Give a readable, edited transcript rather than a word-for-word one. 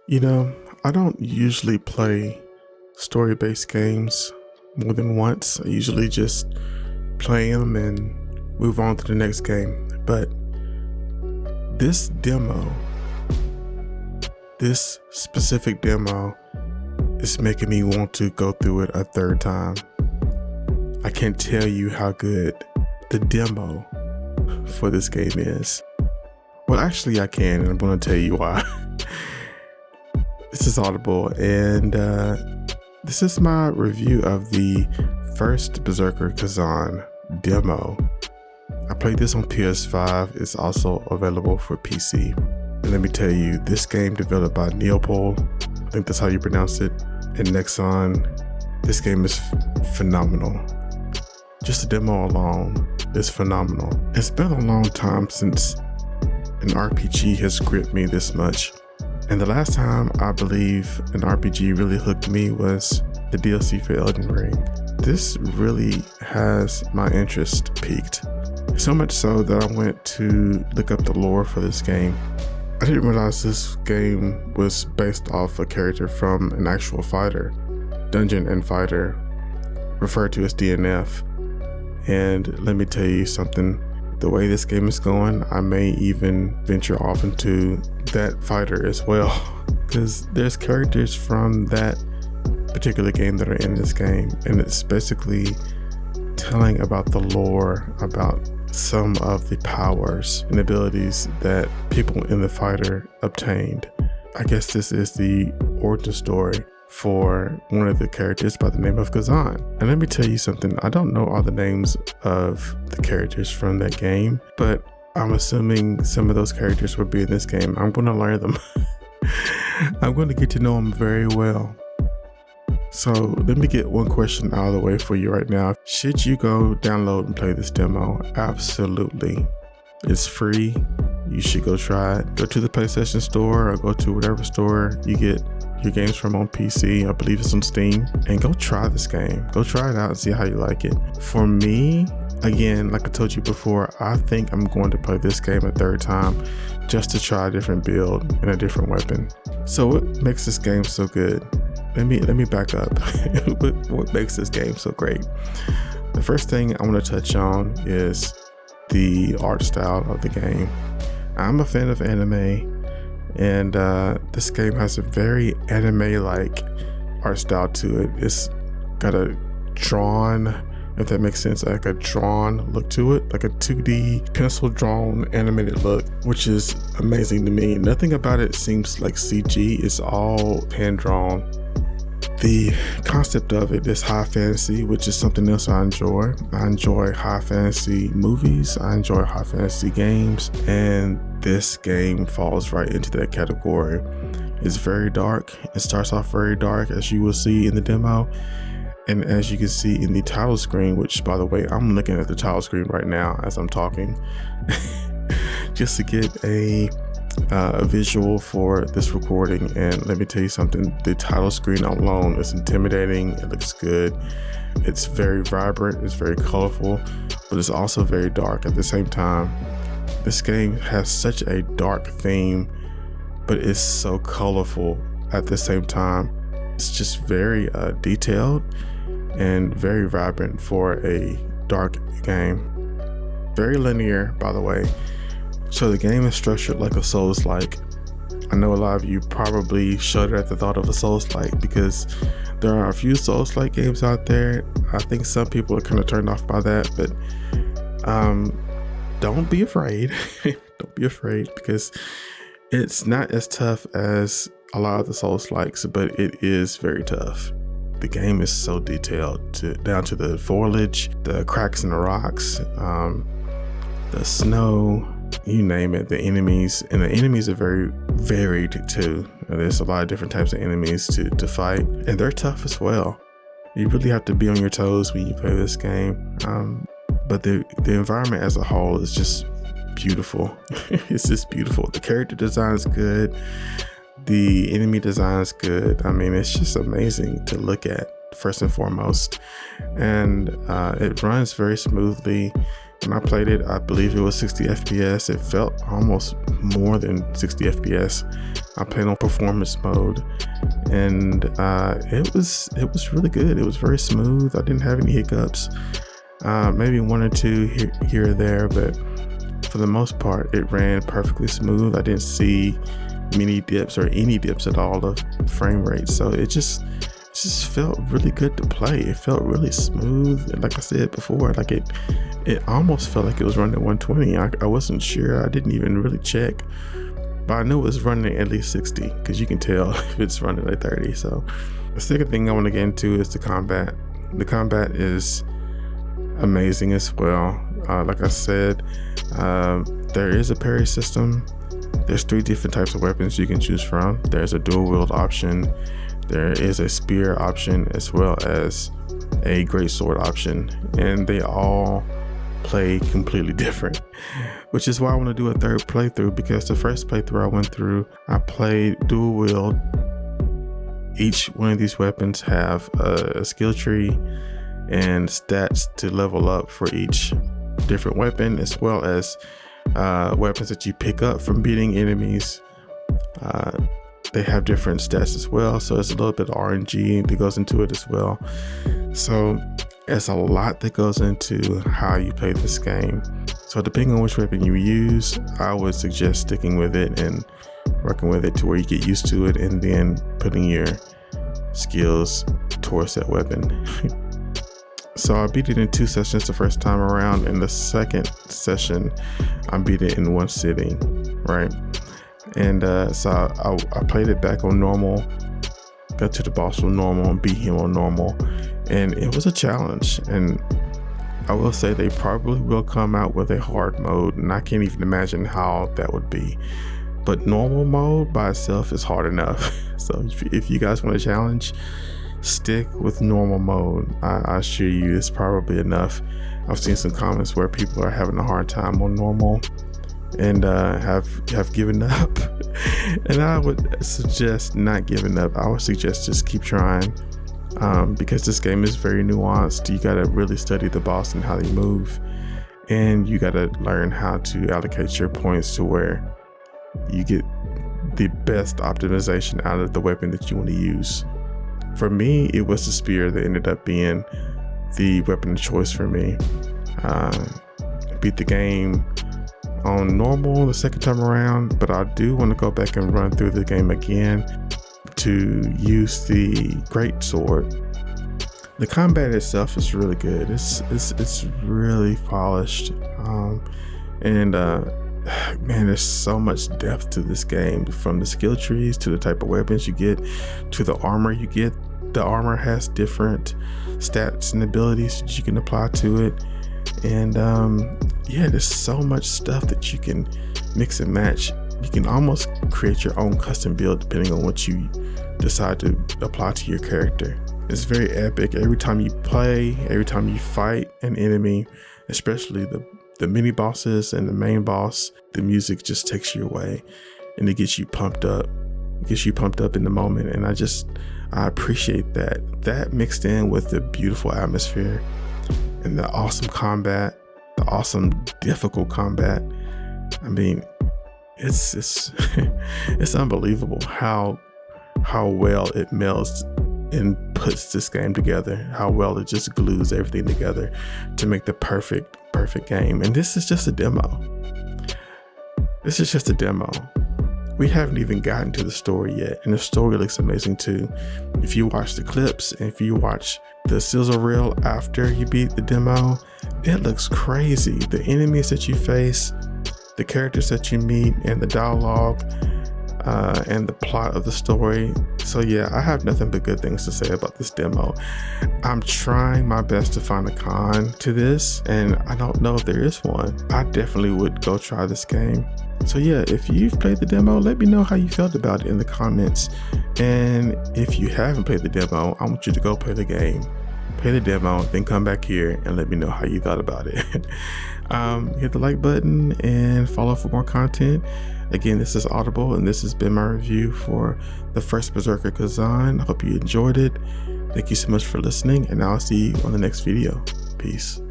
You know, I don't usually play story-based games more than once. I usually just play them and move on to the next game. But this demo, this specific demo is making me want to go through it a third time. I can't tell you how good the demo for this game is. Well, actually I can, and I'm going to tell you why. This is Audible, and this is my review of the first Berserker Khazan demo. I played this on PS5. It's also available for PC. And let me tell you, this game developed by Neopol, I think that's how you pronounce it, and Nexon. This game is phenomenal. Just the demo alone is phenomenal. It's been a long time since an RPG has gripped me this much. And the last time I believe an RPG really hooked me was the DLC for Elden Ring. This really has my interest piqued. So much so that I went to look up the lore for this game. I didn't realize this game was based off a character from an actual fighter, Dungeon and Fighter, referred to as DNF. And let me tell you something. The way this game is going, I may even venture off into that fighter as well, because there's characters from that particular game that are in this game, and it's basically telling about the lore, about some of the powers and abilities that people in the fighter obtained. I guess this is the origin story for one of the characters by the name of Khazan. And let me tell you something, I don't know all the names of the characters from that game, but I'm assuming some of those characters will be in this game. I'm going to learn them. I'm going to get to know them very well. So let me get one question out of the way for you right now. Should you go download and play this demo? Absolutely. It's free. You should go try it. Go to the PlayStation store or go to whatever store you get your games from on PC. I believe it's on Steam. And go try this game. Go try it out and see how you like it. For me, again, like I told you before, I think I'm going to play this game a third time just to try a different build and a different weapon. So what makes this game so good? Let me back up. What makes this game so great? The first thing I want to touch on is the art style of the game. I'm a fan of anime, and this game has a very anime-like art style to it. It's got a drawn, if that makes sense, like a drawn look to it, like a 2D pencil drawn animated look, which is amazing to me. Nothing about it seems like CG. It's all hand drawn. The concept of it is high fantasy, which is something else I enjoy. I enjoy high fantasy movies. I enjoy high fantasy games, and this game falls right into that category. It's very dark. It starts off very dark, as you will see in the demo. And as you can see in the title screen, which, by the way, I'm looking at the title screen right now as I'm talking, just to get a visual for this recording. And let me tell you something, the title screen alone is intimidating. It looks good. It's very vibrant. It's very colorful, but it's also very dark at the same time. This game has such a dark theme, but it's so colorful at the same time. It's just very detailed and very vibrant for a dark game. Very linear, by the way. So the game is structured like a Souls-like. I know a lot of you probably shudder at the thought of a Souls-like because there are a few Souls-like games out there. I think some people are kind of turned off by that, but don't be afraid. Don't be afraid, because it's not as tough as a lot of the Souls-likes, but it is very tough. The game is so detailed down to the foliage, the cracks in the rocks, the snow, you name it, the enemies. And the enemies are very varied too. There's a lot of different types of enemies to fight, and they're tough as well. You really have to be on your toes when you play this game. But the environment as a whole is just beautiful. It's just beautiful. The character design is good. The enemy design is good. I mean, it's just amazing to look at, first and foremost. And it runs very smoothly. When I played it, I believe it was 60 FPS. It felt almost more than 60 FPS. I played on performance mode, and it was really good. It was very smooth. I didn't have any hiccups. Maybe one or two here or there, but for the most part, it ran perfectly smooth. I didn't see many dips or any dips at all of frame rate. So it just felt really good to play. It felt really smooth. And like I said before, like it almost felt like it was running at 120. I wasn't sure. I didn't even really check, but I knew it was running at least 60 because you can tell if it's running at 30. So the second thing I want to get into is the combat. The combat is amazing as well. Like I said, there is a parry system. There's 3 different types of weapons you can choose from. There's a dual wield option. There is a spear option, as well as a great sword option, and they all play completely different, which is why I want to do a third playthrough, because the first playthrough I went through, I played dual wield. Each one of these weapons have a skill tree and stats to level up for each different weapon, as well as weapons that you pick up from beating enemies. They have different stats as well, so it's a little bit of RNG that goes into it as well. So it's a lot that goes into how you play this game. So depending on which weapon you use, I would suggest sticking with it and working with it to where you get used to it, and then putting your skills towards that weapon. So I beat it in 2 sessions the first time around. In the second session, I beat it in 1 sitting, right? And so I played it back on normal, got to the boss on normal, and beat him on normal. And it was a challenge. And I will say they probably will come out with a hard mode, and I can't even imagine how that would be. But normal mode by itself is hard enough. So if you guys want a challenge, stick with normal mode. I assure you it's probably enough. I've seen some comments where people are having a hard time on normal and have given up. And I would suggest not giving up. I would suggest just keep trying, because this game is very nuanced. You gotta really study the boss and how they move, and you gotta learn how to allocate your points to where you get the best optimization out of the weapon that you want to use. For me, it was the spear that ended up being the weapon of choice for me. Beat the game on normal the second time around, but I do want to go back and run through the game again to use the great sword. The combat itself is really good. It's really polished, and man, there's so much depth to this game, from the skill trees to the type of weapons you get to the armor you get. The armor has different stats and abilities that you can apply to it, and yeah, there's so much stuff that you can mix and match. You can almost create your own custom build depending on what you decide to apply to your character. It's very epic. Every time you play, every time you fight an enemy, especially the mini bosses and the main boss, the music just takes you away, and it gets you pumped up. It gets you pumped up in the moment, and I appreciate that mixed in with the beautiful atmosphere and the awesome combat, the awesome difficult combat. I mean, it's it's unbelievable how well it melds and puts this game together, how well it just glues everything together to make the perfect game. And this is just a demo. This is just a demo. We haven't even gotten to the story yet, and the story looks amazing too. If you watch the clips and if you watch the sizzle reel after you beat the demo, it looks crazy. The enemies that you face, the characters that you meet, and the dialogue, and the plot of the story. So yeah, I have nothing but good things to say about this demo. I'm trying my best to find a con to this, and I don't know if there is one. I definitely would go try this game. So yeah, if you've played the demo, let me know how you felt about it in the comments. And if you haven't played the demo, I want you to go play the game. Play the demo, then come back here and let me know how you thought about it. Hit the like button and follow for more content. Again, this is Awedible, and this has been my review for the first Berserker Khazan. I hope you enjoyed it. Thank you so much for listening, and I'll see you on the next video. Peace.